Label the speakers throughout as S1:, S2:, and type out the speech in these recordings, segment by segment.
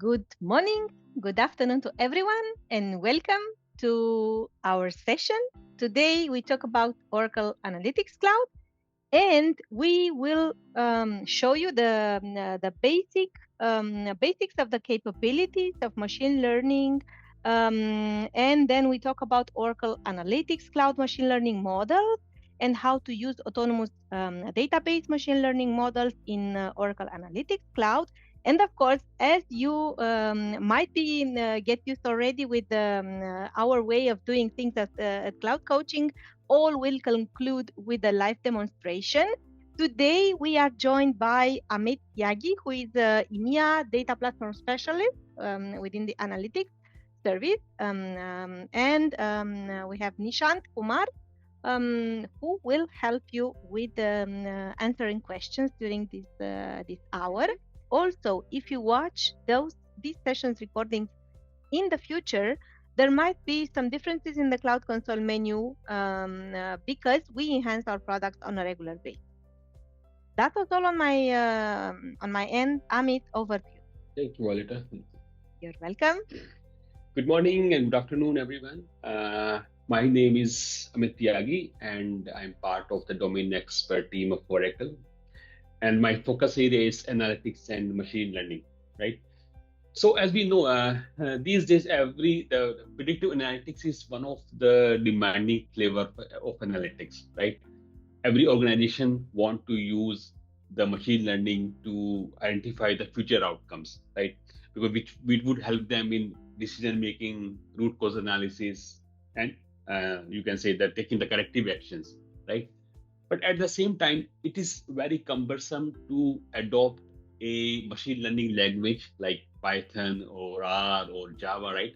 S1: Good morning, good afternoon to everyone, and welcome to our session. Today we talk about Oracle Analytics Cloud, and we will show you the basics of the capabilities of machine learning. And then we talk about Oracle Analytics Cloud machine learning models and how to use autonomous database machine learning models in Oracle Analytics Cloud. And of course, as you might be get used already with our way of doing things at Cloud Coaching, all will conclude with a live demonstration. Today, we are joined by Amit Tyagi, who is the EMEA Data Platform Specialist within the Analytics Service. And we have Nishant Kumar, who will help you with answering questions during this hour. Also, if you watch these sessions recordings in the future, there might be some differences in the Cloud Console menu because we enhance our products on a regular basis. That was all on my end. Amit, over to you.
S2: Thank you, Walita.
S1: You're welcome.
S2: Good morning and good afternoon, everyone. My name is Amit Tyagi, and I'm part of the domain expert team of Oracle. And my focus area is analytics and machine learning, right? So as we know, these days, the predictive analytics is one of the demanding flavor of analytics, right? Every organization want to use the machine learning to identify the future outcomes, right? Because which would help them in decision making, root cause analysis, and you can say that taking the corrective actions, right? But at the same time, it is very cumbersome to adopt a machine learning language like Python or R or Java, right?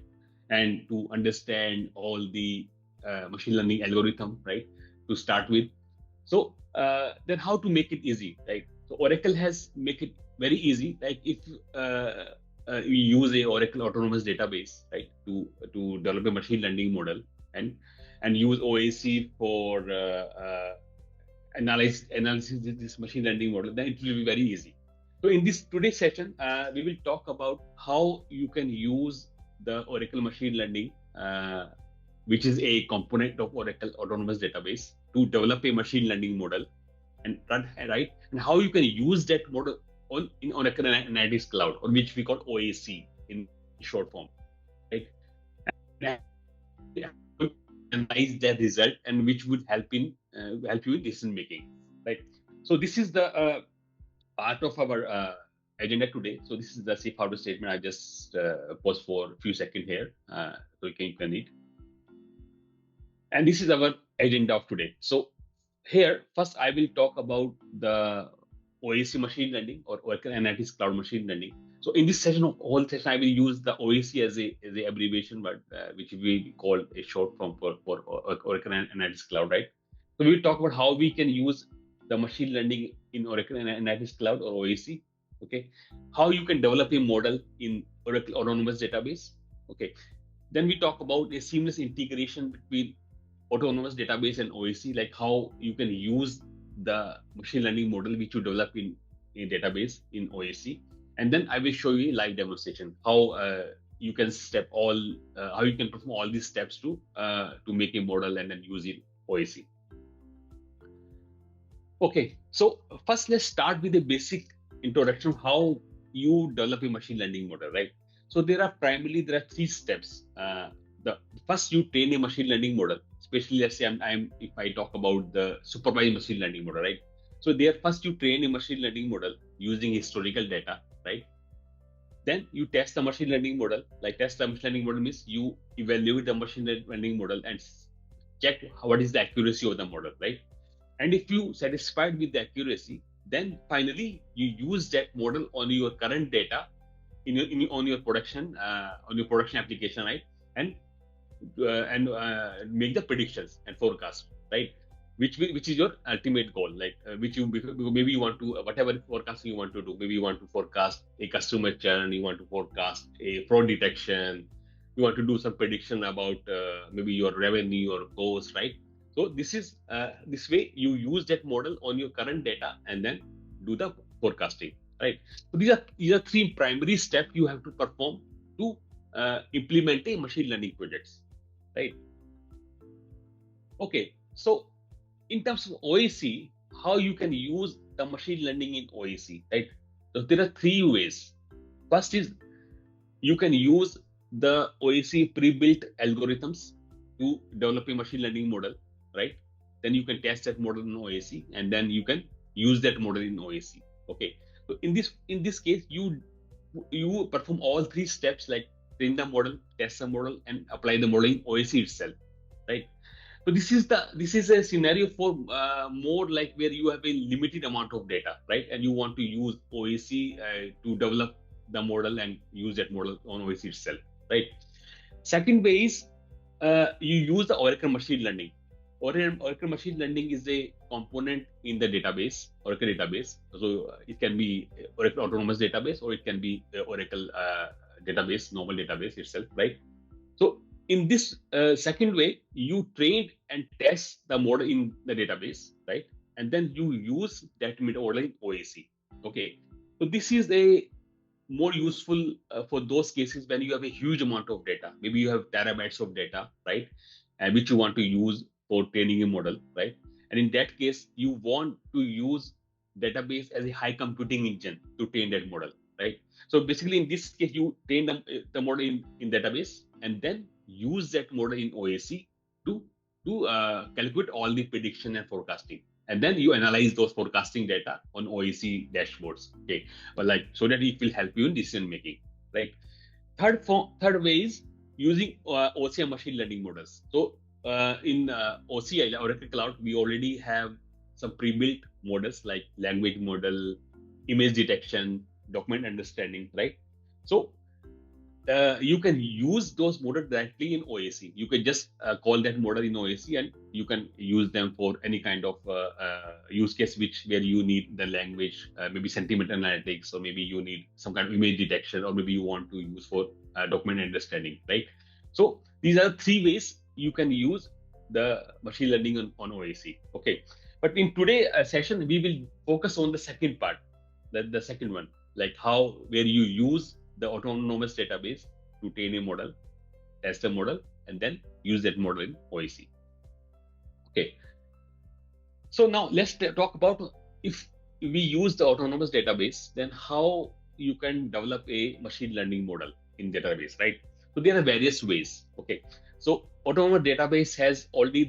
S2: And to understand all the machine learning algorithm, right? To start with. So then how to make it easy, right? So Oracle has make it very easy. Like if you use a Oracle autonomous database, right, to develop a machine learning model and use OAC for analysis this machine learning model, then it will be very easy. So in this today's session, we will talk about how you can use the Oracle machine learning, which is a component of Oracle autonomous database, to develop a machine learning model and right, and how you can use that model in Oracle Analytics Cloud, or which we call OAC in short form, right? And analyze that result, and which would help you in decision making, right? So this is the part of our agenda today. So this is the safe harbor statement. I just pause for a few seconds here so you can read. And this is our agenda of today. So here, first I will talk about the OAC machine learning, or Oracle Analytics Cloud machine learning. So in this session, I will use the OAC as a abbreviation, but which we call a short form for Oracle Analytics Cloud, right? So we will talk about how we can use the machine learning in Oracle Analytics Cloud, or OAC. Okay, how you can develop a model in Oracle Autonomous Database. Okay, then we talk about a seamless integration between autonomous database and OAC, like how you can use the machine learning model which you develop in a database in OAC. And then I will show you a live demonstration how you can how you can perform all these steps to make a model and then use it OAC. Okay, so first let's start with a basic introduction of how you develop a machine learning model, right? So there are three steps. The first, you train a machine learning model, especially let's say if I talk about the supervised machine learning model, right? So there, first you train a machine learning model using historical data, right? Then you test the machine learning model. Like test the machine learning model means you evaluate the machine learning model and check what is the accuracy of the model, right? And if you satisfied with the accuracy, then finally you use that model on your current data on your production application, right? And make the predictions and forecast, right? Which is your ultimate goal, like which you maybe you want to whatever forecasting you want to do. Maybe you want to forecast a customer churn, you want to forecast a fraud detection, you want to do some prediction about maybe your revenue or cost, right? So this way you use that model on your current data and then do the forecasting. right? So these are three primary steps you have to perform to implement a machine learning projects, right? Okay, so in terms of OAC, how you can use the machine learning in OAC, right? So there are three ways. First is you can use the OAC pre-built algorithms to develop a machine learning model, right? Then you can test that model in OAC, and then you can use that model in OAC. Okay. So in this case, you perform all three steps like train the model, test the model, and apply the model in OAC itself, right? So this is a scenario for more like where you have a limited amount of data, right? And you want to use OAC to develop the model and use that model on OAC itself, right? Second way is you use the Oracle machine learning. Oracle machine learning is a component in the database, Oracle database. So it can be Oracle autonomous database, or it can be Oracle database, normal database itself, right? So in this second way, you train and test the model in the database, right? And then you use that model in OAC. Okay. So this is a more useful for those cases when you have a huge amount of data. Maybe you have terabytes of data, right? And which you want to use for training a model, right? And in that case, you want to use database as a high computing engine to train that model, right? So basically, in this case, you train the model in database and then use that model in OAC to calculate all the prediction and forecasting, and then you analyze those forecasting data on OAC dashboards. Okay, but like so that it will help you in decision making, right? Third way is using OCI machine learning models. So in OCI Oracle Cloud, we already have some pre-built models like language model, image detection, document understanding, right? So you can use those models directly in OAC. You can just call that model in OAC, and you can use them for any kind of use case where you need the language, maybe sentiment analytics, or maybe you need some kind of image detection, or maybe you want to use for document understanding, right? So these are three ways you can use the machine learning on OAC. Okay, but in today's session, we will focus on the second part, the second one, like how where you use the autonomous database to train a model, test a model, and then use that model in OAC. Okay. So now let's talk about if we use the autonomous database, then how you can develop a machine learning model in database, right? So there are various ways. Okay. So autonomous database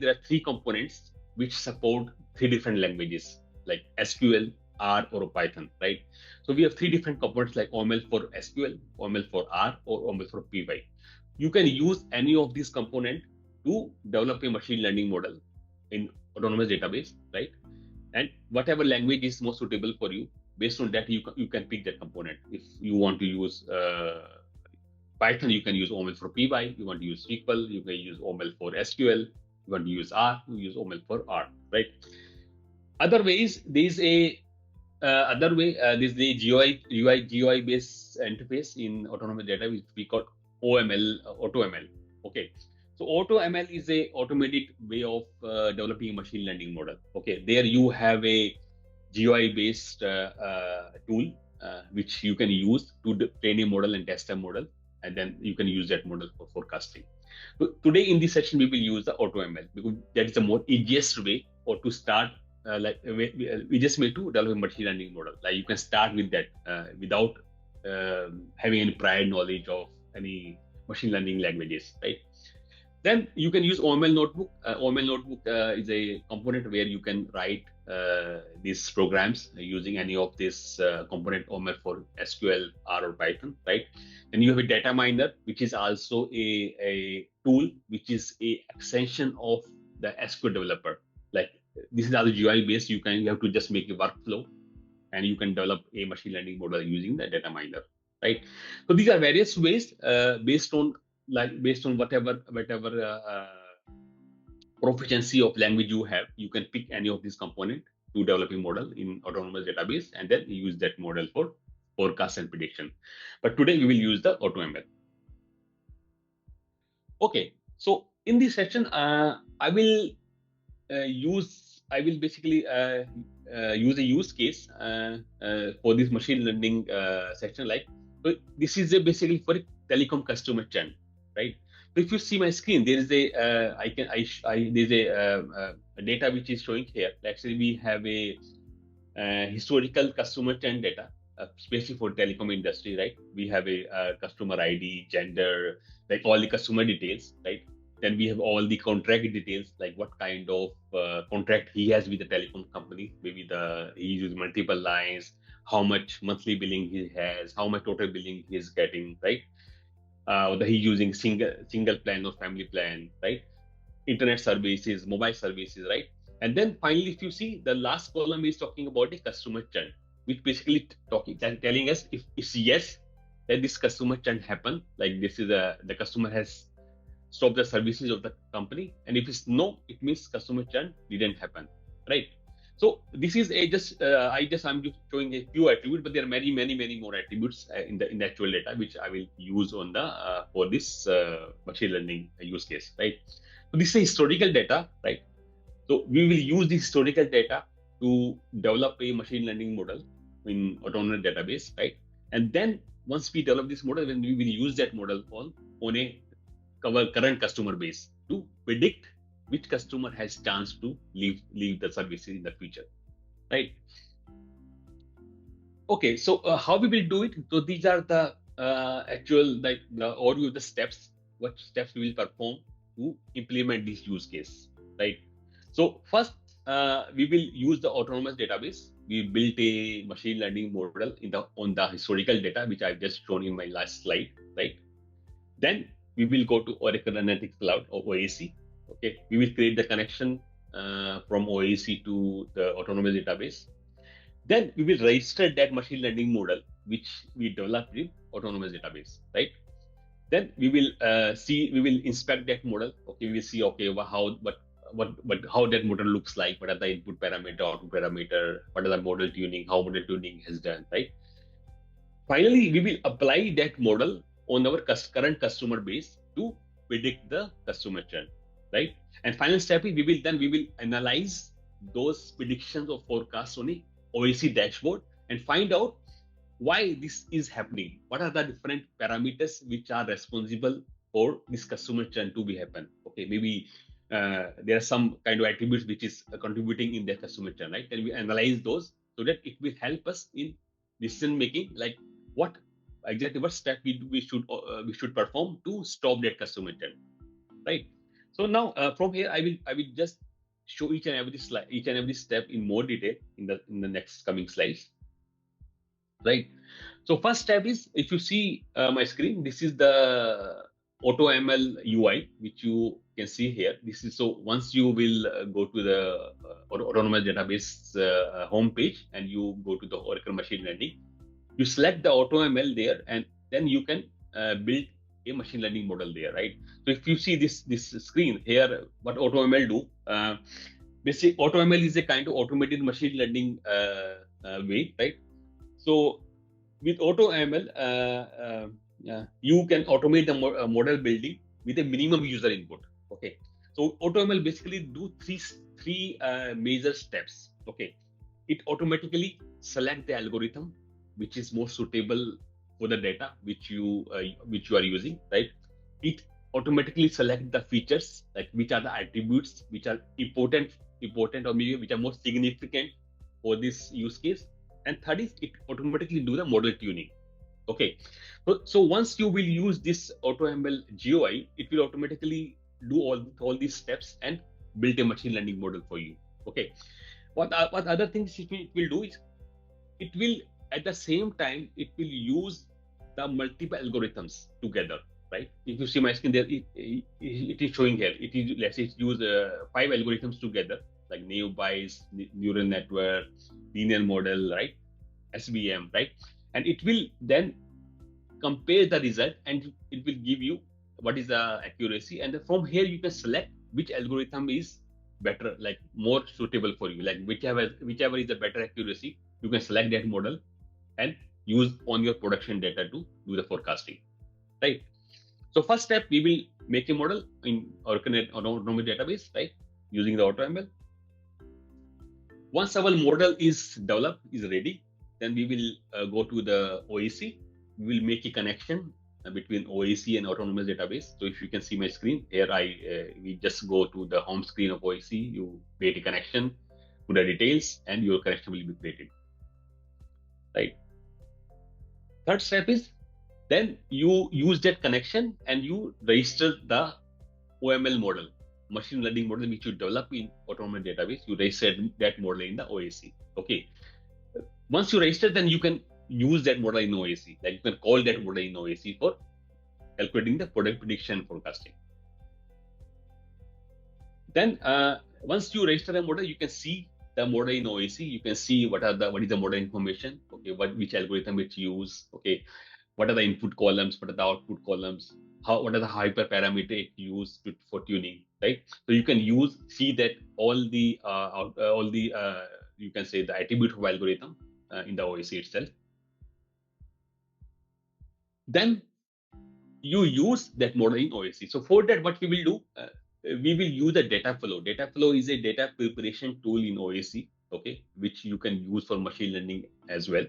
S2: there are three components which support three different languages like SQL, R, or Python, right? So we have three different components like OML for SQL, OML for R, or OML for PY. You can use any of these components to develop a machine learning model in autonomous database, right? And whatever language is most suitable for you, based on that, you can pick that component. If you want to use Python, you can use OML for PY. You want to use SQL, you can use OML for SQL. You want to use R, you use OML for R, right? Other ways, there's a other way, this is the GUI based interface in autonomous data, which we call OML, AutoML. Okay, so AutoML is a automated way of developing a machine learning model. Okay, there you have a GUI based tool which you can use to train a model and test a model, and then you can use that model for forecasting. So today in this session, we will use the AutoML because that is the more easiest way or to start we just made to develop a machine learning model. Like you can start with that without having any prior knowledge of any machine learning languages, right? Then you can use OML notebook. OML notebook is a component where you can write these programs using any of this component OML for SQL, R, or Python, right? Then you have a data miner, which is also a tool, which is a extension of the SQL developer. Like this is also GUI based. You have to just make a workflow, and you can develop a machine learning model using the data miner, right? So these are various ways based on whatever proficiency of language you have. You can pick any of these component to develop a model in autonomous database, and then use that model for forecast and prediction. But today we will use the AutoML. Okay, so in this session, I will basically use a use case for this machine learning section. Like, so this is basically for a telecom customer churn, right? So if you see my screen, there is there's a data which is showing here. Actually, we have a historical customer churn data, especially for telecom industry, right? We have a customer ID, gender, like all the customer details, right? Then we have all the contract details, like what kind of contract he has with the telecom company. Maybe he uses multiple lines, how much monthly billing he has, how much total billing he is getting, right? Whether he's using single plan or family plan, right? Internet services, mobile services, right? And then finally, if you see the last column is talking about the customer churn, which basically telling us if it's yes, that this customer churn happened, like this is the customer has stopped the services of the company, and if it's no, it means customer churn didn't happen, right? So this is I'm just showing a few attributes, but there are many more attributes in the actual data which I will use on the for this machine learning use case, right? So this is historical data, right? So we will use the historical data to develop a machine learning model in autonomous database, right? And then once we develop this model, then we will use that model on a current customer base to predict which customer has chance to leave the services in the future, right? Okay, so how we will do it? So these are the actual, like the overview of the steps, what steps we will perform to implement this use case, right? So first, we will use the autonomous database. We built a machine learning model on the historical data, which I've just shown in my last slide, right? Then we will go to Oracle Analytics Cloud or OAC. Okay, we will create the connection from OAC to the autonomous database. Then we will register that machine learning model which we developed in autonomous database, right? Then we will inspect that model. Okay, we will see, okay, how that model looks like, what are the input parameter, output parameter, what are the model tuning, how model tuning has done, right? Finally, we will apply that model on our current customer base to predict the customer churn, right? And final step is we will analyze those predictions or forecasts on a OAC dashboard and find out why this is happening. What are the different parameters which are responsible for this customer churn to be happen? Okay, maybe there are some kind of attributes which is contributing in their customer churn, right? And we analyze those so that it will help us in decision making, like what step we should perform to stop that customer churn, right? So now from here I will just show each and every step in more detail in the next coming slides, right? So first step is, if you see my screen, this is the AutoML UI, which you can see here. This is, so once you will go to the autonomous database homepage and you go to the Oracle Machine Learning, you select the AutoML there, and then you can build a machine learning model there, right? So if you see this screen here, what AutoML do, basically AutoML is a kind of automated machine learning way, right? So with AutoML, you can automate the model building with a minimum user input. Okay, so AutoML basically do three major steps. Okay, it automatically select the algorithm which is more suitable for the data which you are using, right? It automatically select the features, like which are the attributes which are important or maybe which are more significant for this use case. And third is, it automatically do the model tuning. Okay, so once you will use this AutoML GUI, it will automatically do all these steps and build a machine learning model for you. Okay, what other things it will do is, it will at the same time it will use the multiple algorithms together, right? If you see my screen there, it is showing here. It is, let's say, use 5 algorithms together, like naive Bayes, neural network, linear model, right? SVM, right? And it will then compare the result and it will give you what is the accuracy. And from here you can select which algorithm is better, like more suitable for you, like whichever is the better accuracy, you can select that model and use on your production data to do the forecasting, right? So first step, we will make a model in Oracle autonomous database, right, using the AutoML. Once our model is developed, is ready, then we will go to the OAC. We will make a connection between OAC and autonomous database. So if you can see my screen here, we just go to the home screen of OAC. You create a connection, put the details, and your connection will be created. Right. Third step is then you use that connection and you register the OML model, machine learning model which you develop in autonomous database. You register that model in the OAC. Okay. Once you register, then you can use that model in OAC. Like you can call that model in OAC for calculating the product prediction forecasting. Then once you register a model, you can see the model in OAC. You can see what is the model information. Okay, which algorithm which use. Okay, what are the input columns, what are the output columns, what are the hyperparameter it used for tuning, right? So you can see that all the you can say the attribute of algorithm in the OAC itself. Then you use that model in OAC. So for that, what we will do, we will use a data flow. Data flow is a data preparation tool in OAC, okay, which you can use for machine learning as well.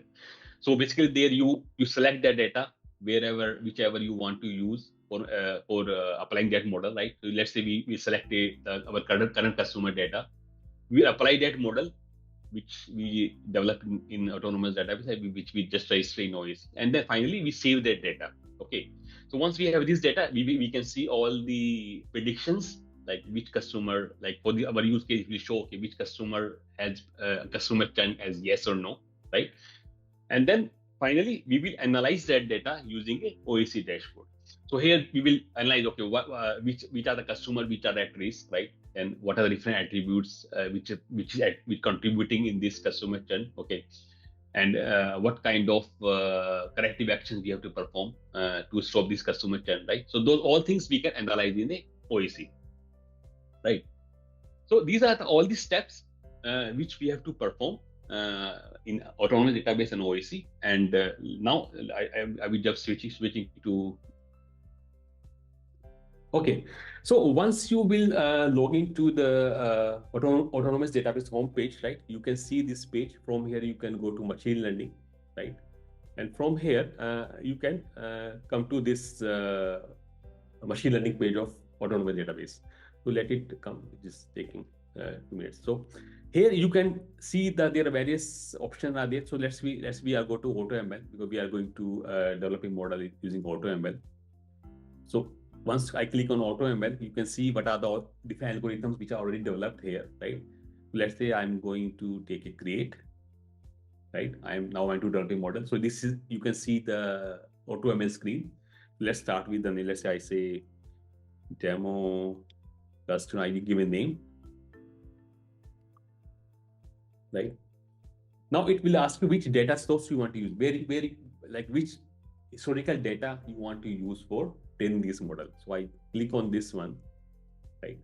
S2: So basically, there you select the data whichever you want to use for applying that model, right? So let's say we select our current customer data. We apply that model which we develop in autonomous database, which we just register in OAC, and then finally we save that data. Okay, so once we have this data, we can see all the predictions, like which customer, like for our use case, we show okay which customer has customer churn as yes or no, right? And then finally, we will analyze that data using a OAC dashboard. So here we will analyze, okay, which are the customer which are at risk, right? And what are the different attributes which contributing in this customer churn, okay? And what kind of corrective actions we have to perform to stop this customer churn, right? So those all things we can analyze in a OAC, right? So these are all the steps which we have to perform in autonomous database and OAC. And now I will just switching to. Okay, so once you will log into the autonomous database homepage, right? You can see this page. From here, you can go to machine learning, right? And from here, you can come to this machine learning page of autonomous database. So let it come. Just taking 2 minutes. So here you can see that there are various options are there. So let's we are go to AutoML because we are going to develop a model using AutoML. So once I click on AutoML, you can see what are the different algorithms which are already developed here, right? Let's say I'm going to take a create, right? I'm now going to develop a model. So this is, you can see the AutoML screen. Let's start with the name. Let's say I say demo customer, I give a name, right? Now it will ask you which data source you want to use, very like which historical data you want to use for training this model. So I click on this one, right?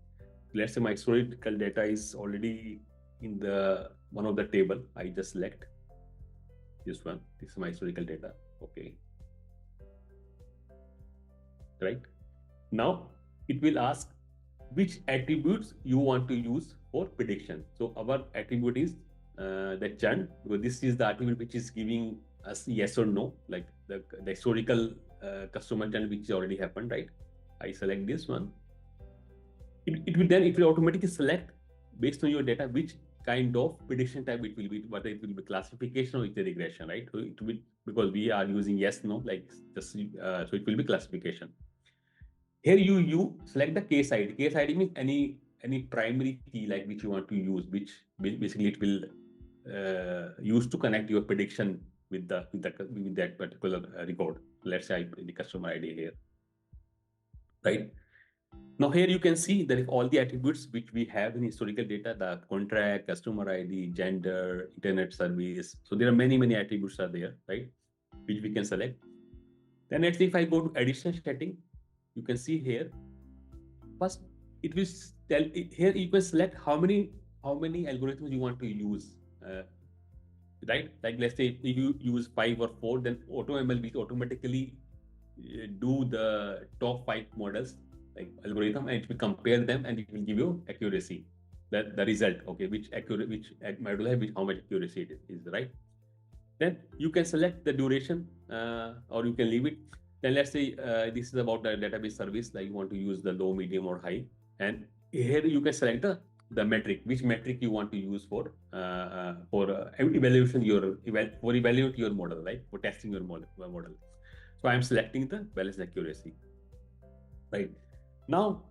S2: Let's say my historical data is already in the one of the table. I just select this one. This is my historical data. Okay, right? Now it will ask which attributes you want to use for prediction. So our attribute is the churn, because this is the attribute which is giving us yes or no, like the historical customer churn which already happened, right? I select this one. It will automatically select based on your data which kind of prediction type it will be, whether it will be classification or it's a regression, right? So it will, because we are using yes no, like just so it will be classification. Here you select the case ID. Case ID means any primary key like which you want to use, which basically it will use to connect your prediction with that particular record. Let's say I put the customer ID here, right? Now here you can see that if all the attributes which we have in historical data, the contract, customer ID, gender, internet service. So there are many attributes are there, right? Which we can select. Then let's say if I go to additional setting, you can see here. First, it will tell here you can select how many algorithms you want to use, right? Like let's say if you use 5 or 4, then AutoML will automatically do the top 5 models like algorithm, and it will compare them and it will give you accuracy. the result, okay, which accurate, which model have, which how much accuracy it is, right? Then you can select the duration, or you can leave it. Then let's say this is about the database service, like you want to use the low, medium, or high, and here you can select the metric, which metric you want to use for evaluation for evaluate your model, right? For testing your model. So I'm selecting the balance accuracy, right? Now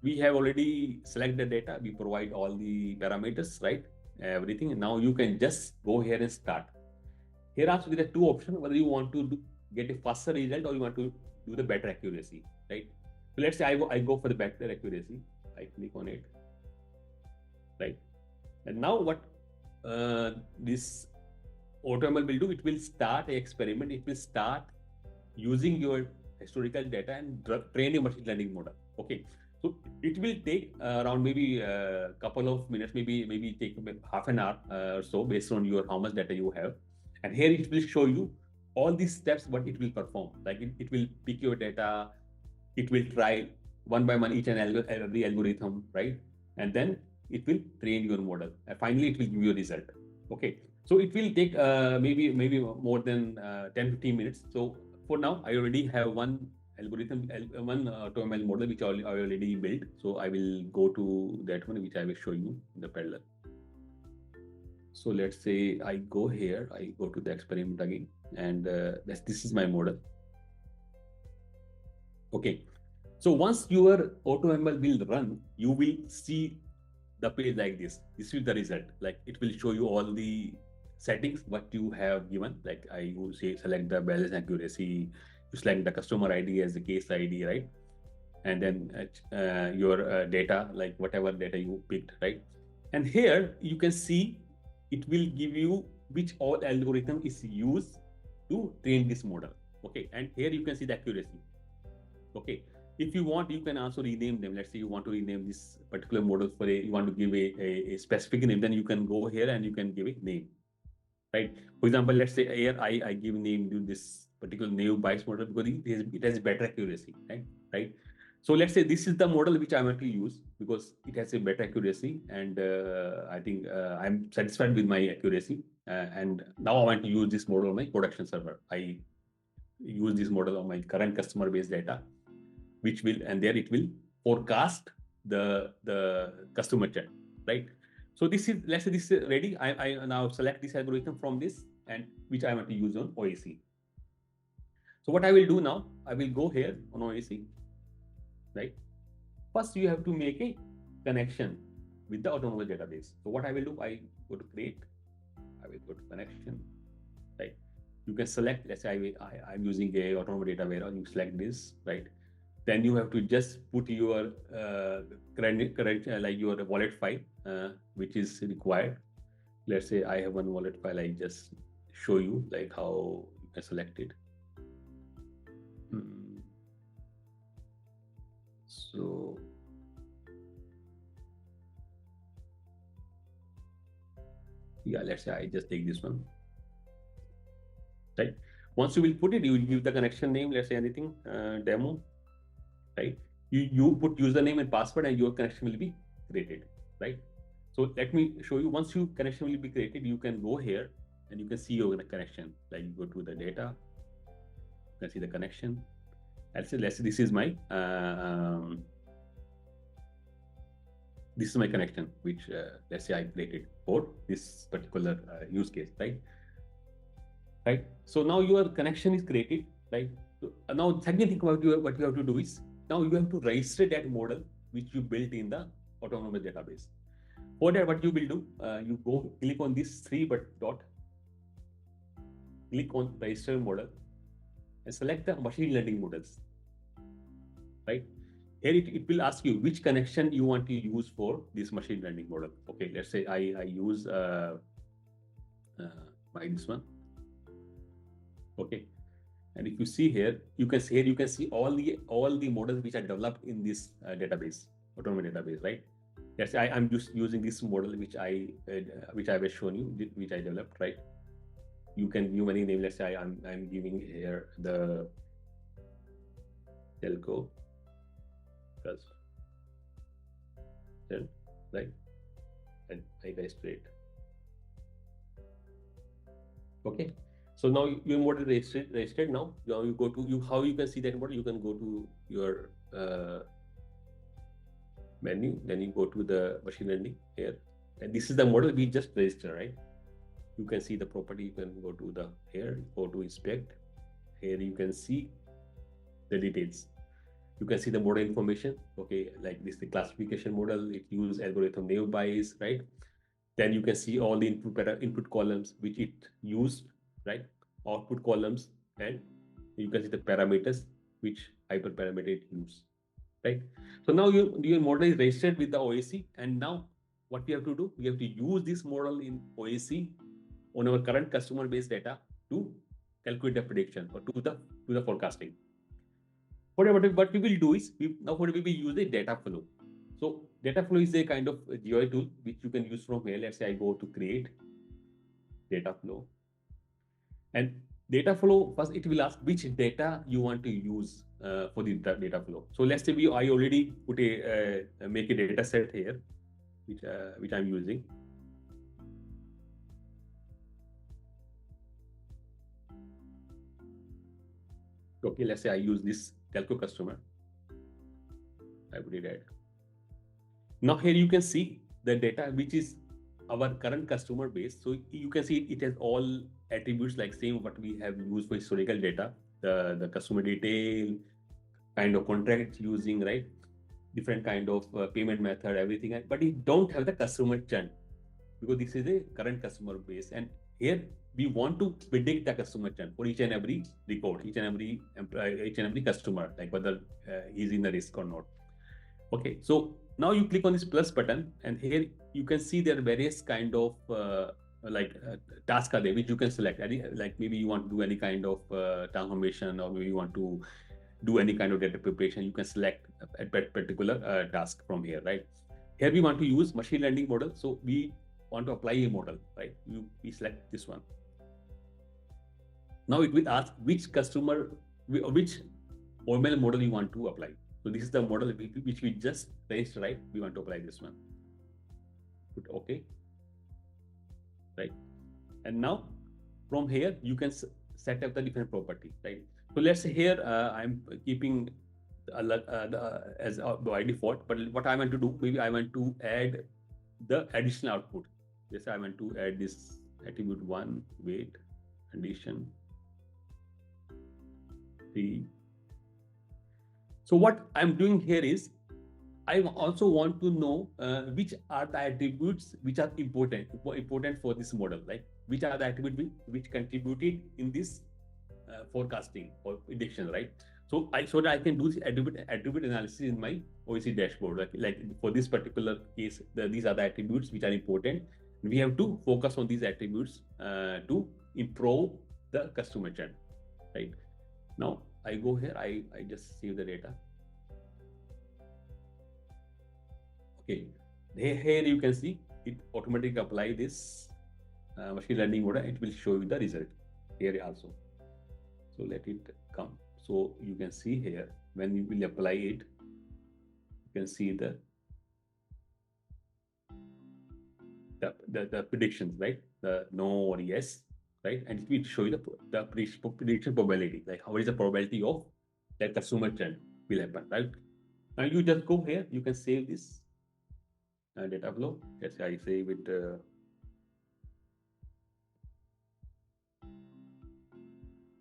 S2: we have already selected the data. We provide all the parameters, right? Everything. And now you can just go here and start. Here also there are two options, whether you want to get a faster result or you want to do the better accuracy, right? So let's say I go for the better accuracy. I click on it, right? And now what this AutoML will do, it will start an experiment. It will start using your historical data and train a machine learning model. Okay, so it will take around maybe a couple of minutes, maybe take half an hour or so, based on your how much data you have. And here it will show you all these steps what it will perform. Like it will pick your data, it will try one by one each and every algorithm, right? And then it will train your model, and finally it will give you a result. Okay, so it will take maybe more than 10-15 minutes. So for now, I already have one algorithm, one AutoML model which I already built. So I will go to that one, which I will show you in the parallel. So let's say I go here, I go to the experiment again, and this is my model. Okay, so once your AutoML will run, you will see the page like this. This is the result. Like it will show you all the settings what you have given. Like I will say select the balance accuracy, you select the customer ID as the case ID, right? And then your data, like whatever data you picked, right? And here you can see it will give you which all algorithm is used to train this model. Okay, and here you can see the accuracy. Okay, if you want, you can also rename them. Let's say you want to rename this particular model for you want to give a specific name, then you can go here and you can give a name, right? For example, let's say here I give name to this particular naive bias model because it has better accuracy, right? So let's say this is the model which I want to use because it has a better accuracy, and I think I'm satisfied with my accuracy. And now I want to use this model on my production server. I use this model on my current customer base data, which will, and there it will forecast the customer churn, right? So this is, let's say this is ready. I now select this algorithm from this, and which I want to use on OAC. So what I will do now, I will go here on OAC, right? First, you have to make a connection with the autonomous database. So what I will do, I go to create, I will go to connection, right? You can select, let's say I'm using a autonomous data warehouse, you select this, right? Then you have to just put your current like your wallet file, which is required. Let's say I have one wallet file. I just show you like how you can select it. So yeah, let's say I just take this one, right? Once you will put it, you will give the connection name, let's say anything, demo, right? You put username and password, and your connection will be created, right? So let me show you. Once your connection will be created, you can go here and you can see your connection. Like you go to the data, you can see the connection. Let's say this is my connection, which let's say I created for this particular use case, right? Right. So now your connection is created, right? So now second thing about what you have to do is now you have to register that model which you built in the autonomous database. For that, what you will do, you go click on this dot, click on register model, and select the machine learning models, right? Here it will ask you which connection you want to use for this machine learning model. Okay, let's say I use this one. Okay, and if you see here, you can see all the models which are developed in this database, autonomous database, right? Let's say I'm just using this model which I have shown you, which I developed, right? You can give any name. Let's say I'm giving here the telco plus right? And I guys straight. Okay. So now your model is registered. Now you go to you. How you can see that model? You can go to your menu. Then you go to the machine learning here, and this is the model we just registered, right? You can see the property. You can go to the here. Go to inspect. Here you can see the details. You can see the model information. Okay, like this, the classification model. It uses algorithm naive Bayes, right? Then you can see all the input columns which it used, right? Output columns, and you can see the parameters which hyperparameter it used, right? So now your model is registered with the OAC, and now what we have to do, we have to use this model in OAC on our current customer base data to calculate the prediction or to the forecasting. What we will do is we will use a data flow. So data flow is a kind of a GUI tool which you can use from here. Let's say I go to create data flow, and data flow first it will ask which data you want to use for the data flow. So let's say I already put a make a data set here which I'm using. Okay, let's say I use this telco customer. I put it at. Now here you can see the data which is our current customer base. So you can see it has all attributes like same what we have used for historical data, the customer detail, kind of contracts using, right? Different kind of payment method, everything. But it don't have the customer churn because this is a current customer base. And here we want to predict the customer churn for each and every record, each and every customer, like whether he's in the risk or not. Okay, so now you click on this plus button, and here you can see there are various kind of tasks are there which you can select. Like maybe you want to do any kind of transformation, or maybe you want to do any kind of data preparation. You can select a particular task from here, right? Here we want to use machine learning model, so we want to apply a model, right? We select this one. Now it will ask which OML model you want to apply. So this is the model which we just raised, right? We want to apply this one. Put OK, right? And now from here you can set up the different property, right? So let's say here I'm keeping as by default, but what I want to do, maybe I want to add the additional output. Yes, I want to add this attribute 1 weight addition 3. So what I'm doing here is I also want to know which are the attributes which are important for this model, like which are the attributes which contributed in this forecasting or prediction, right? So that I can do this attribute analysis in my OEC dashboard. Like for this particular case, these are the attributes which are important. We have to focus on these attributes to improve the customer churn, right? Now I go here, I just save the data. Okay, here you can see it automatically apply this machine learning model. It will show you the result here also. So let it come. So you can see here when you will apply it, you can see the predictions, right? The no or yes, right? And it will show you the prediction probability, like how is the probability of that consumer churn will happen, right? Now you just go here, you can save this data flow. Let's say I save it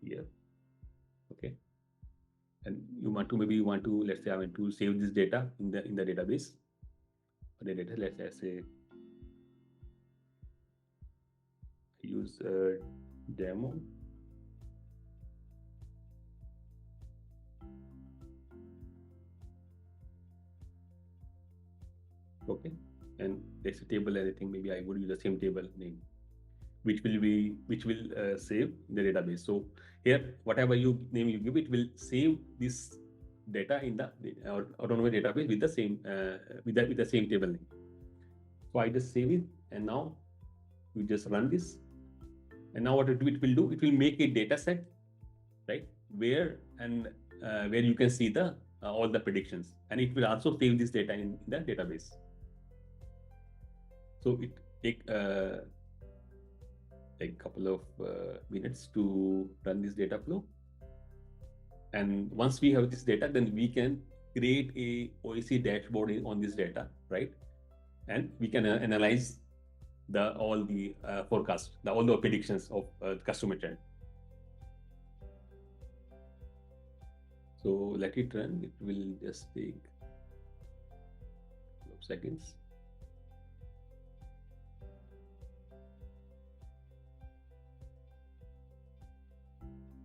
S2: here. Okay, and maybe you want to, let's say I want to save this data in the database. The data, let's say use demo. Okay, and there's a table, anything. Maybe I would use the same table name, which will save in the database. So here, whatever name you give, it will save this data in the autonomous database with the same with the same table name. So I just save it, and now you just run this. And now what it will do, it will make a data set, right? Where you can see the all the predictions, and it will also save this data in the database. So it take like a couple of minutes to run this data flow. And once we have this data, then we can create a OEC dashboard on this data, right? And we can analyze all the forecast, all the predictions of customer trend. So let it run. It will just take a couple of seconds.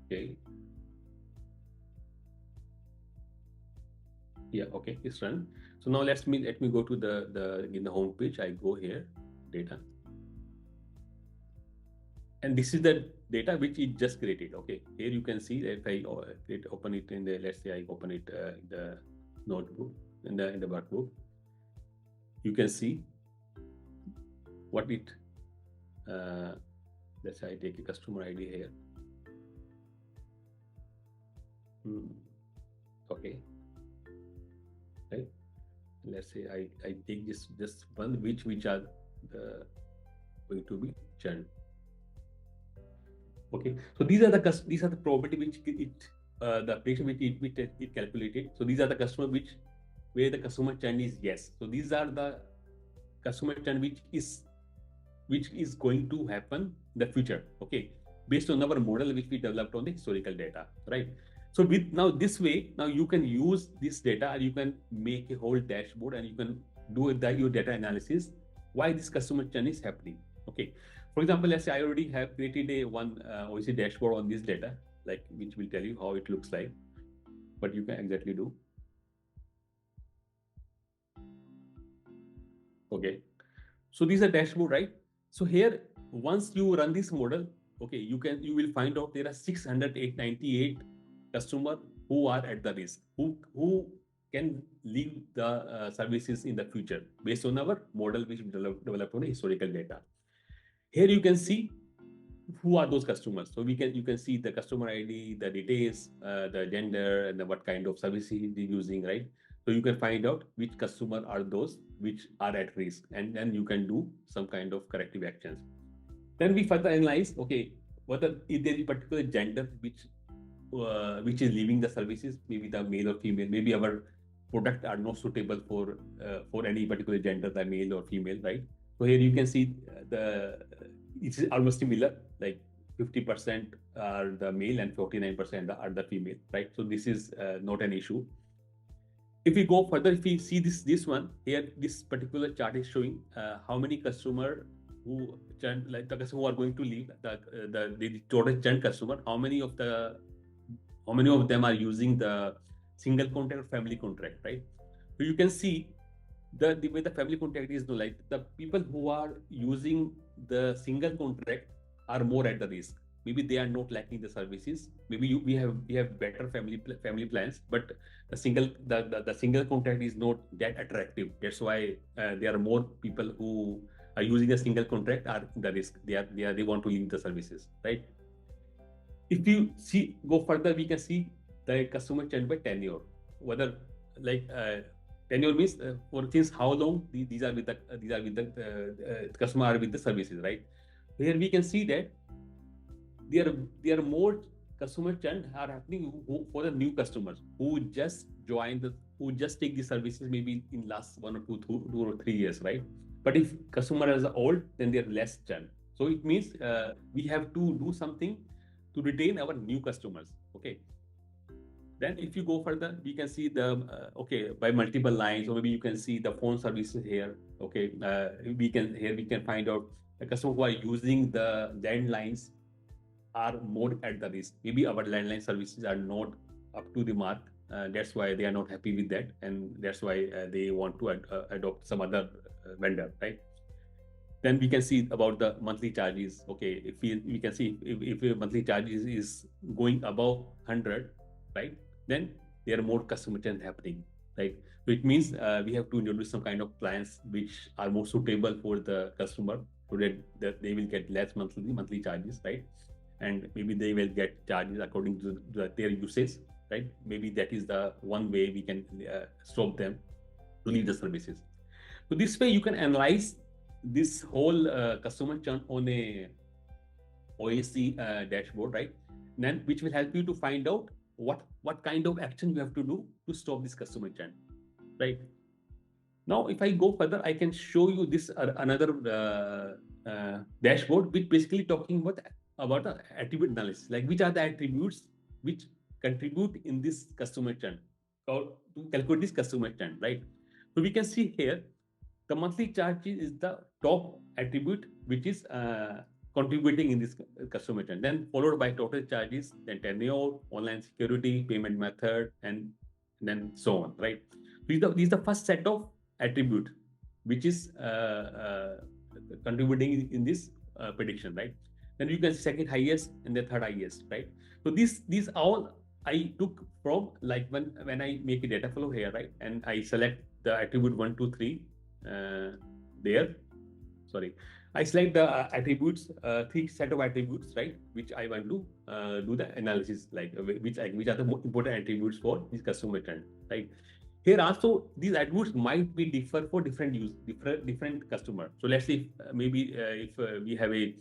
S2: Okay. Yeah. Okay. It's run. So now let me go to the in the home page. I go here, data, and this is the data which it just created. Okay. Here you can see if I open it in the, let's say I open it in the notebook, in the workbook. You can see what it. Let's say I take a customer ID here. Okay. Right. Let's say I take just one which are going to be churned. Okay, so these are the probability which the prediction which it calculated. So these are the customer where the customer churn is yes. So these are the customer churn which is going to happen in the future. Okay, based on our model which we developed on the historical data, right? So with now this way, now you can use this data, you can make a whole dashboard, and you can do your data analysis why this customer churn is happening. Okay, for example, let's say I already have created a one OEC dashboard on this data, like which will tell you how it looks like, what you can exactly do. Okay, so these are dashboard, right? So here, once you run this model, okay, you will find out there are 698 customers who are at the risk, who can leave the services in the future based on our model which we developed on historical data. Here you can see who are those customers. So you can see the customer ID, the details, the gender, and what kind of services they're using, right? So you can find out which customer are those which are at risk, and then you can do some kind of corrective actions. Then we further analyze, okay, whether is there a particular gender which is leaving the services, maybe the male or female, maybe our product are not suitable for any particular gender, the male or female, right? So here you can see it's almost similar, like 50% are the male and 49% are the female, right? So this is not an issue. If we go further, if we see this one here, this particular chart is showing how many customer who churn, like the customer who are going to leave the total churn customer, how many of them are using the single contract or family contract, right? So you can see the way the family contract is, like the people who are using the single contract are more at the risk. Maybe they are not lacking the services. Maybe we have better family plans, but the single contract is not that attractive. That's why there are more people who are using a single contract are the risk. They want to leave the services, right? If you go further, we can see the customer churn by tenure. Whether like tenure means for things how long these are with the customer are with the services, right? Here we can see that there are more customer churn are happening for the new customers who just who just take the services maybe in last 1 or 2 or 3 years, right? But if customer is old, then they're less churn. So it means we have to do something to retain our new customers. Okay. Then if you go further, we can see the okay, by multiple lines, or maybe you can see the phone services here. Okay, we can find out the customer who are using the landlines are more at the risk. Maybe our landline services are not up to the mark. That's why they are not happy with that, and that's why they want to adopt some other vendor, right? Then we can see about the monthly charges. Okay, if we can see if your monthly charges is going above 100, right? Then there are more customer churn happening, right? So it means we have to introduce some kind of plans which are more suitable for the customer, so that they will get less monthly charges, right? And maybe they will get charges according to their usage, right? Maybe that is the one way we can stop them to leave the services. So this way you can analyze this whole customer churn on a OAC dashboard, right? Then which will help you to find out what kind of action you have to do to stop this customer churn, right? Now, if I go further, I can show you this another dashboard, which basically talking about the attribute analysis, like which are the attributes which contribute in this customer churn or to calculate this customer churn, right? So we can see here the monthly charge is the top attribute which is contributing in this customer churn. Then followed by total charges, then tenure, online security, payment method, and then so on, right? These are the first set of attribute which is contributing in this prediction, right? Then you can second highest and the third highest, right? So these all I took from, like, when I make a data flow here, right, and I select the attribute 1, 2, 3 there. Sorry, I select the attributes, three set of attributes, right, which I want to do the analysis, like which are the most important attributes for this customer trend, right? Here also these attributes might be differ for different customer. So let's say if we have a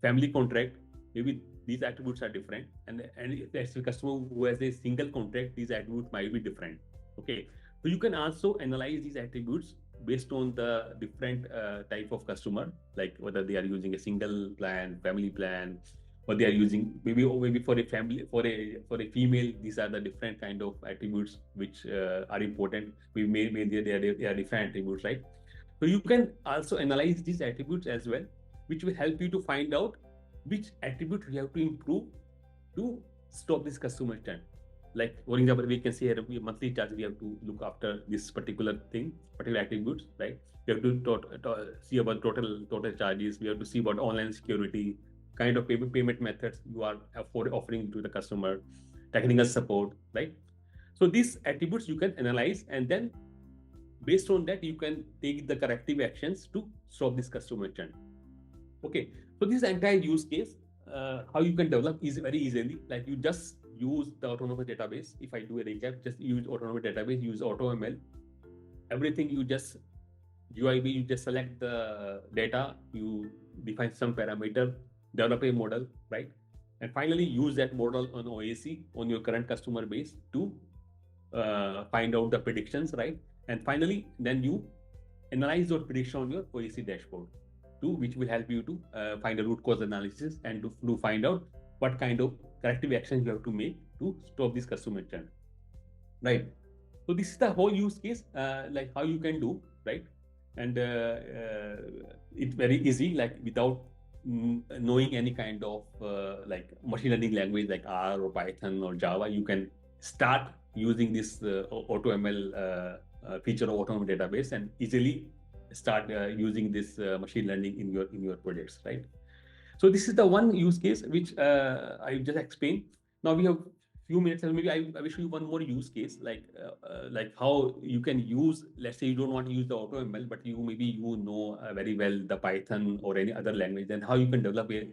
S2: family contract, maybe these attributes are different, and if there's a customer who has a single contract, these attributes might be different. Okay, so you can also analyze these attributes based on the different type of customer, like whether they are using a single plan, family plan, or they are using maybe for a family, for a female, these are the different kind of attributes which are important. We may they are different attributes, right? So you can also analyze these attributes as well, which will help you to find out which attribute we have to improve to stop this customer churn. Like, for example, we can say here monthly charge, we have to look after this particular thing, particular attributes, right? We have to see about total charges. We have to see about online security, kind of payment methods you are offering to the customer, technical support, right? So these attributes you can analyze, and then based on that you can take the corrective actions to stop this customer churn. Okay, so this entire use case, how you can develop is very easily. Like, you just use the autonomous database. If I do a recap, just use autonomous database, use AutoML. Everything you just UIB, you just select the data, you define some parameter, develop a model, right? And finally use that model on OAC on your current customer base to find out the predictions, right? And finally, then you analyze those predictions on your OAC dashboard too, which will help you to find a root cause analysis and to find out what kind of corrective actions you have to make to stop this customer churn, right? So this is the whole use case, like how you can do, right? And it's very easy, like without knowing any kind of like machine learning language like R or Python or Java, you can start using this AutoML feature of autonomous database and easily start using this machine learning in your projects, right? So this is the one use case which I just explained. Now we have few minutes, and maybe I will show you one more use case, like how you can use. Let's say you don't want to use the AutoML, but you know very well the Python or any other language. Then how you can develop a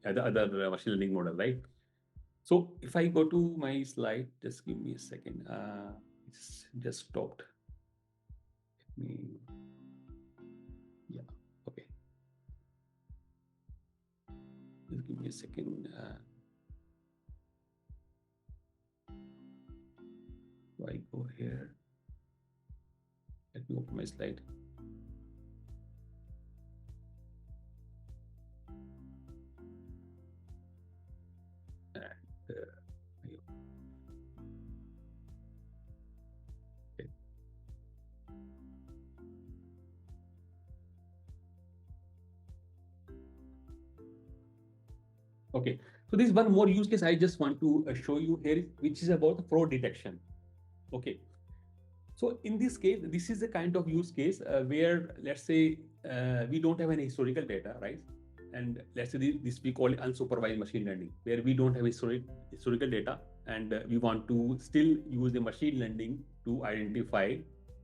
S2: other machine learning model, right? So if I go to my slide, just give me a second. It's just stopped. Let me, yeah, okay. Just give me a second. So I go here. Let me open my slide. And, okay. Okay, so this is one more use case I just want to show you here, which is about the fraud detection. Okay, so in this case, this is a kind of use case where, let's say, we don't have any historical data, right? And let's say this we call it unsupervised machine learning, where we don't have historical data, and we want to still use the machine learning to identify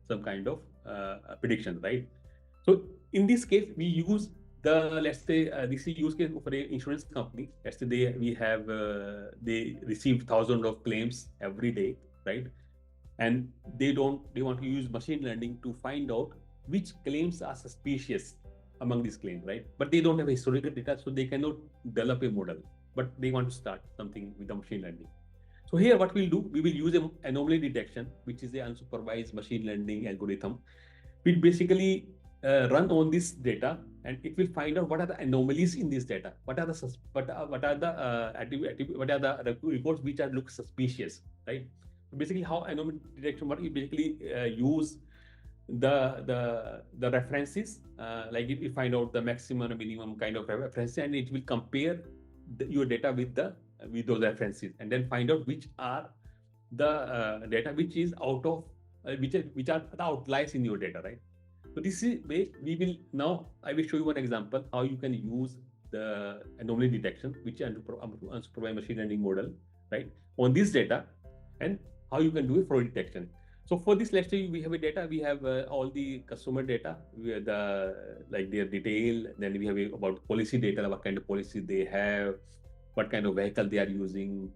S2: some kind of prediction, right? So in this case, we use let's say this is use case for an insurance company. Let's say they receive thousands of claims every day, right? And they want to use machine learning to find out which claims are suspicious among these claims, right? But they don't have historical data, so they cannot develop a model. But they want to start something with the machine learning. So here, what we'll do, we will use an anomaly detection, which is an unsupervised machine learning algorithm. We basically run on this data, and it will find out what are the anomalies in this data, what are the what are the reports which are look suspicious, right? So basically, how anomaly detection work? You basically use the references, like if you find out the maximum or minimum kind of reference, and it will compare your data with those references, and then find out which are the data which is out of which are the outliers in your data, right? So this is way we will now. I will show you one example how you can use the anomaly detection, which is unsupervised machine learning model, right, on this data, and how you can do a fraud detection. So for this, let's say we have a data, we have all the customer data, we have like their detail, then we have about policy data, what kind of policy they have, what kind of vehicle they are using,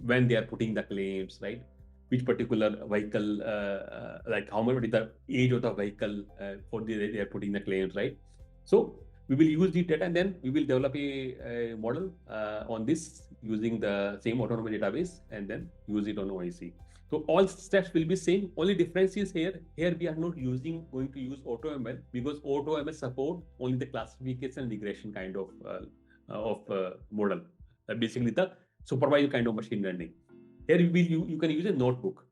S2: when they are putting the claims, right? Which particular vehicle, like how much is the age of the vehicle for they are putting the claims, right? So we will use the data, and then we will develop a model on this using the same autonomous database, and then use it on OIC. So all steps will be same. Only difference is here. Here we are not going to use AutoML, because AutoML support only the classification and regression kind of model. Basically the supervised kind of machine learning. Here you can use a notebook.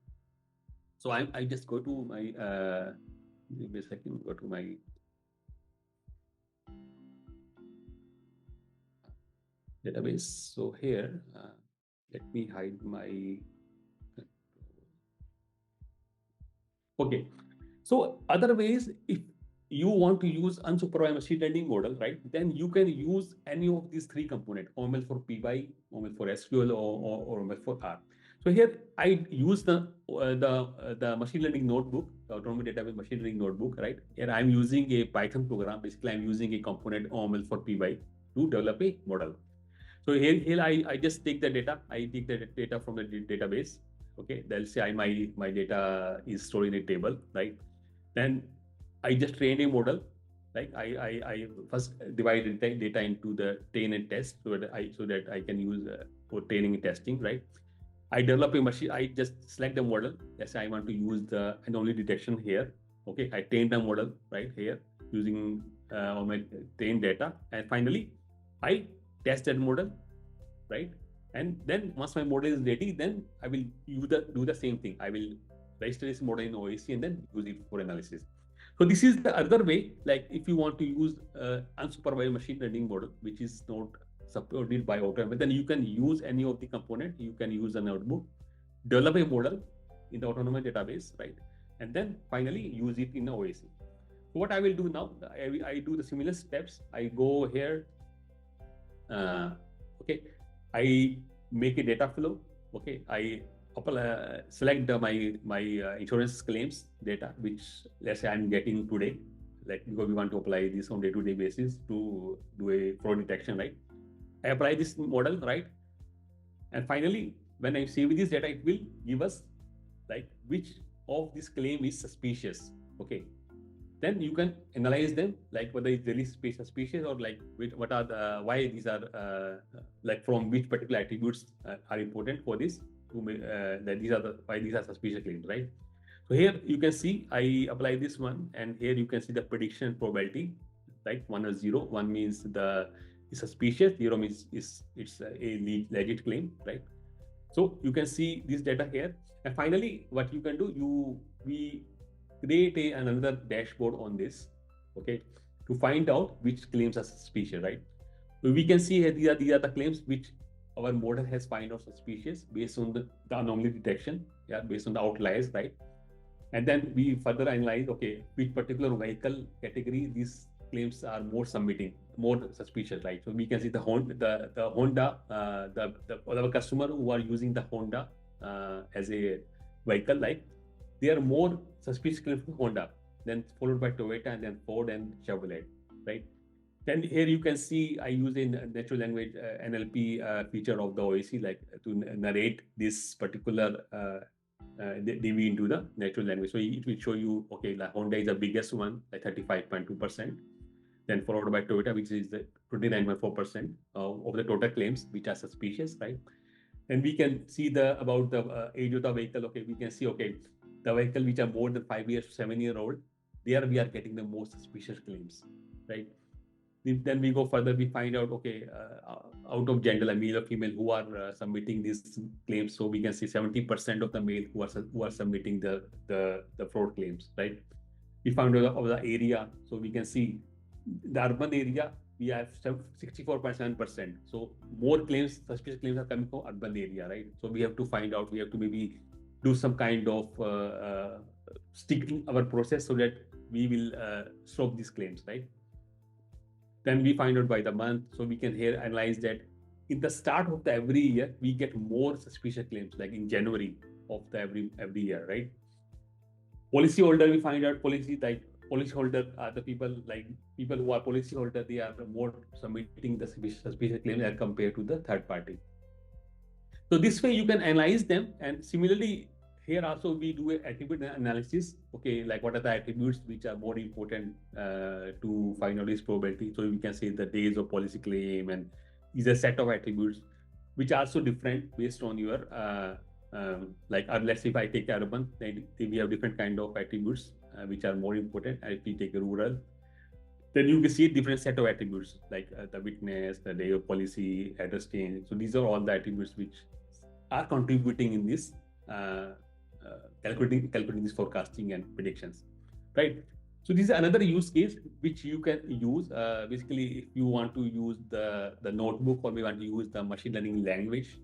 S2: So I just go to my maybe a second, go to my database. So here, let me hide my. Okay. So other ways, if you want to use unsupervised machine learning model, right, then you can use any of these three components: OML for PY, OML for SQL, or OML for R. So here I use the machine learning notebook, the autonomous database machine learning notebook, right? Here I'm using a Python program. Basically, I'm using a component OML for PY to develop a model. So here I just take the data. I take the data from the database. Okay, they'll say my data is stored in a table, right? Then I just train a model. Like I first divide data into the train and test, so that I can use for training and testing, right? I develop a machine. I just select the model. Let's say I want to use the anomaly detection here. Okay, I train the model right here using all my trained data, and finally I test that model, right? And then once my model is ready, then I will do the same thing. I will register this model in OAC and then use it for analysis. So this is the other way. Like if you want to use unsupervised machine learning model, which is not supported by AutoML, then you can use any of the component. You can use a notebook, develop a model in the autonomous database, right? And then finally use it in OAC. So what I will do now, I do the similar steps. I go here. Okay, I make a data flow. Okay, I select my insurance claims data, which let's say I'm getting today, like because we want to apply this on day-to-day basis to do a fraud detection, right? I apply this model, right? And finally, when I save this data, it will give us like which of this claim is suspicious. Okay, then you can analyze them, like whether it's really suspicious, or like what are the why these are like from which particular attributes are important for this to that these are the why these are suspicious claims, right? So here you can see I apply this one, and here you can see the prediction probability, right? 1 or 0. 1 means the is suspicious, 0 means it's a legit claim, right? So you can see this data here, and finally what you can do, we create another dashboard on this, okay, to find out which claims are suspicious, right? So we can see here these are the claims which our model has find out suspicious based on the anomaly detection, yeah, based on the outliers, right? And then we further analyze, okay, which particular vehicle category these claims are more submitting, more suspicious, right? So we can see the Honda, our customer who are using the Honda as a vehicle, like they are more suspicious claims for Honda, then followed by Toyota, and then Ford and Chevrolet, right? Then here you can see I use a natural language NLP feature of the OAC, like to narrate this particular DV into the natural language. So it will show you, okay, like Honda is the biggest one, like 35.2%. then followed by Toyota, which is the 29.4% of the total claims which are suspicious, right? And we can see the about the age of the vehicle. Okay, we can see, okay, the vehicle which are more than 5 years to 7 year old, there we are getting the most suspicious claims, right? Then we go further, we find out, okay, out of gender, like male or female, who are submitting these claims. So we can see 70% of the male who are submitting the fraud claims, right? We found out of the area, so we can see the urban area, we have 64.7%. So more claims, suspicious claims are coming from urban area, right? So we have to find out, we have to maybe do some kind of sticking our process so that we will stop these claims, right? Then we find out by the month, so we can here analyze that in the start of the every year we get more suspicious claims, like in January of the every year, right? Policy holder, we find out policy, like policy holder are the people, like people who are policy holder, they are more submitting the suspicious claims as compared to the third party. So this way you can analyze them. And similarly, here also we do an attribute analysis. Okay, like what are the attributes which are more important to find out this probability? So we can say the days of policy claim, and is a set of attributes which are also different based on your like let's say if I take urban, then we have different kind of attributes which are more important. And if we take a rural, then you can see a different set of attributes like the witness, the day of policy, address change. So these are all the attributes which are contributing in this calculating this forecasting and predictions, right? So this is another use case which you can use. Basically, if you want to use the notebook, or we want to use the machine learning language,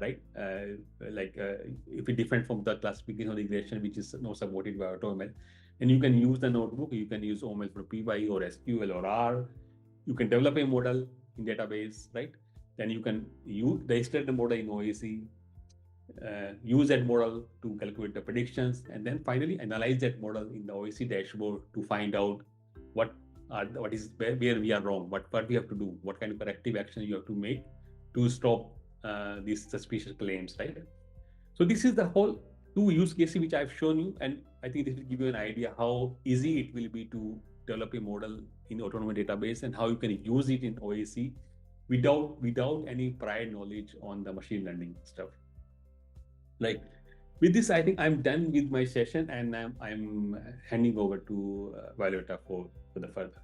S2: right? If it different from the classification or regression, which is not supported by AutoML, and you can use the notebook. You can use OML for PY or SQL or R. You can develop a model in database, right? Then you can use the extended model in OAC, use that model to calculate the predictions, and then finally analyze that model in the OAC dashboard to find out what is where we are wrong, what we have to do, what kind of corrective action you have to make to stop these suspicious claims, right? So this is the whole two use cases which I've shown you, and I think this will give you an idea how easy it will be to develop a model in autonomous database, and how you can use it in OAC without any prior knowledge on the machine learning stuff. Like with this, I think I'm done with my session, and I'm handing over to Violeta for the further.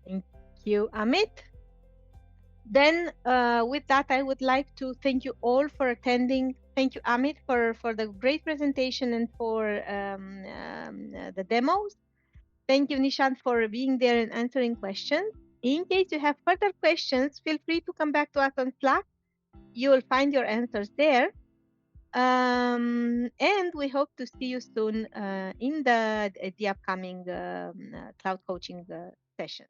S1: Thank you, Amit. Then, with that, I would like to thank you all for attending. Thank you, Amit, for the great presentation and for the demos. Thank you, Nishant, for being there and answering questions. In case you have further questions, feel free to come back to us on Slack. You will find your answers there. And we hope to see you soon in the upcoming cloud coaching session.